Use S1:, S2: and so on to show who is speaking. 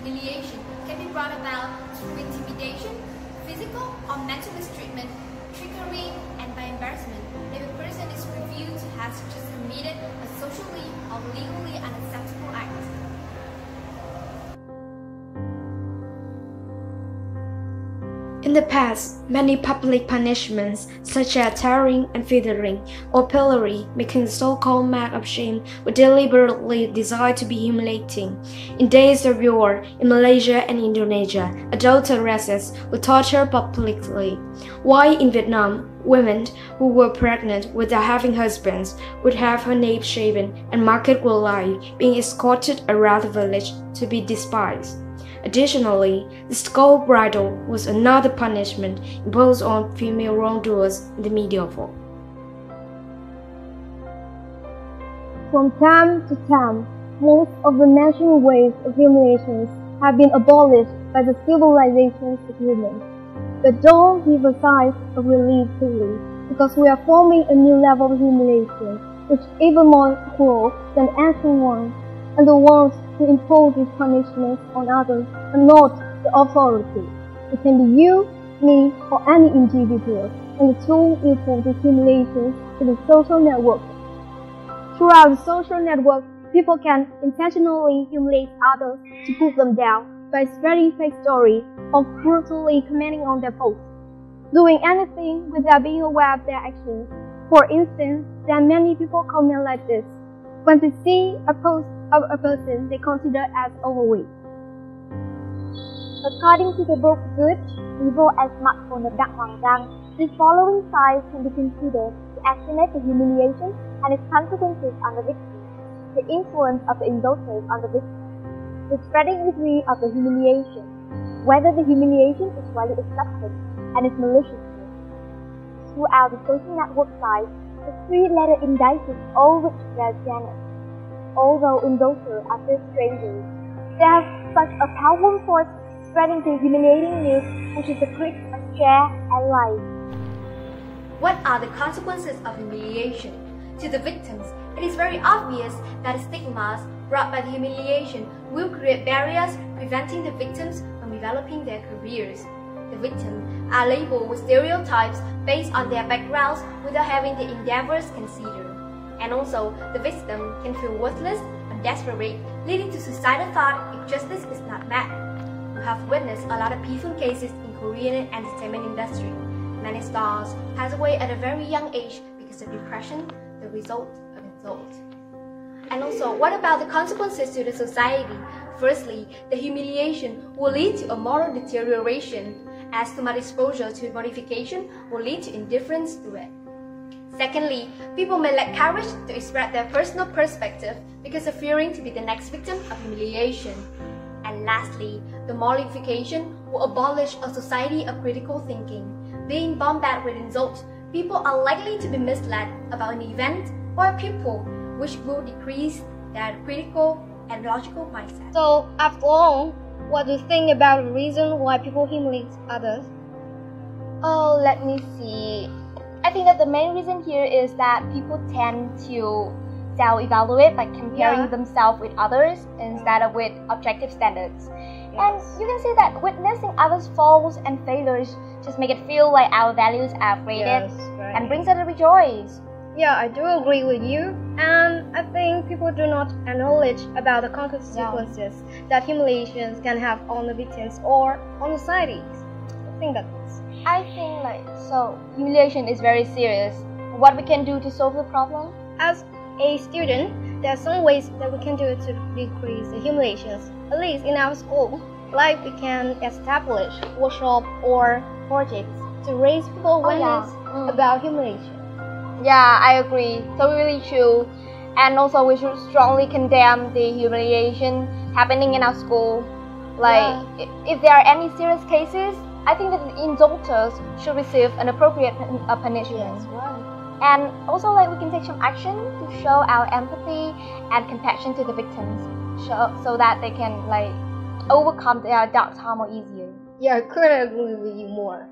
S1: humiliation can be brought about through intimidation, physical or mental mistreatment, trickery, and by embarrassment if a person is revealed to have just committed a socially or legally unacceptable act.
S2: In the past, many public punishments, such as tarring and feathering or pillory, making the so-called mark of shame, were deliberately designed to be humiliating. In days of yore, in Malaysia and Indonesia, adulteresses were tortured publicly, while in Vietnam, women who were pregnant without having husbands would have her nape shaven and marked with lye, being escorted around the village to be despised. Additionally, the skull bridle was another punishment imposed on female wrongdoers in the medieval.
S3: From time to time, most of the mentioned ways of humiliations have been abolished by the civilizations of humans. But don't give a sigh of relief fully, because we are forming a new level of humiliation, which is even more cruel than ancient ones, and the ones who impose these punishments on others are not the authority. It can be you, me, or any individual, and the tool is for this humiliation to the social network. Throughout the social network, people can intentionally humiliate others to put them down by spreading fake stories or brutally commenting on their posts, doing anything without being aware of their actions. For instance, there are many people comment like this when they see a post of a person they consider as overweight.
S4: According to the book Good, Evil and Smartphone of Đặng Hoàng Giang, the following signs can be considered to estimate the humiliation and its consequences on the victim: the influence of the indulters on the victim, the spreading degree of the humiliation, whether the humiliation is widely accepted, and its maliciousness. Throughout the social network sites, the three-letter indices all reach their zenith. Although indulters are still strangers, they have such a powerful force spreading the humiliating news, which is the click of share and like.
S1: What are the consequences of humiliation? To the victims, it is very obvious that the stigmas brought by the humiliation will create barriers preventing the victims from developing their careers. The victims are labeled with stereotypes based on their backgrounds without having the endeavors considered. And also, the victim can feel worthless and desperate, leading to suicidal thought if justice is not met. We have witnessed a lot of painful cases in Korean entertainment industry. Many stars pass away at a very young age because of depression, the result of insult. And also, what about the consequences to the society? Firstly, the humiliation will lead to a moral deterioration, as too much exposure to mortification will lead to indifference to it. Secondly, people may lack courage to express their personal perspective because of fearing to be the next victim of humiliation. And lastly, the mortification will abolish a society of critical thinking. Being bombarded with insults, people are likely to be misled about an event or a people, which will decrease their critical and logical mindset.
S3: So, after all, what do you think about the reason why people humiliate others?
S4: Oh, let me see. I think that the main reason here is that people tend to self-evaluate by comparing themselves with others instead of with objective standards. And you can see that witnessing others' faults and failures just make it feel like our values are upgraded and brings us to rejoice.
S3: Yeah, I do agree with you, and I think people do not acknowledge about the consequences that humiliations can have on the victims or on societies. I think that's.
S4: I think humiliation is very serious. What we can do to solve the problem?
S3: As a student, there are some ways that we can do to decrease the humiliations, at least in our school. Like we can establish workshops or projects to raise people awareness about humiliation.
S4: Yeah, I agree. So we really should. And also we should strongly condemn the humiliation happening in our school. Like, if there are any serious cases, I think that the indulters should receive an appropriate punishment.
S3: Yes, right.
S4: And also, like, we can take some action to show our empathy and compassion to the victims, so that they can, like, overcome their dark time more easier.
S3: Yeah, I couldn't agree with you more.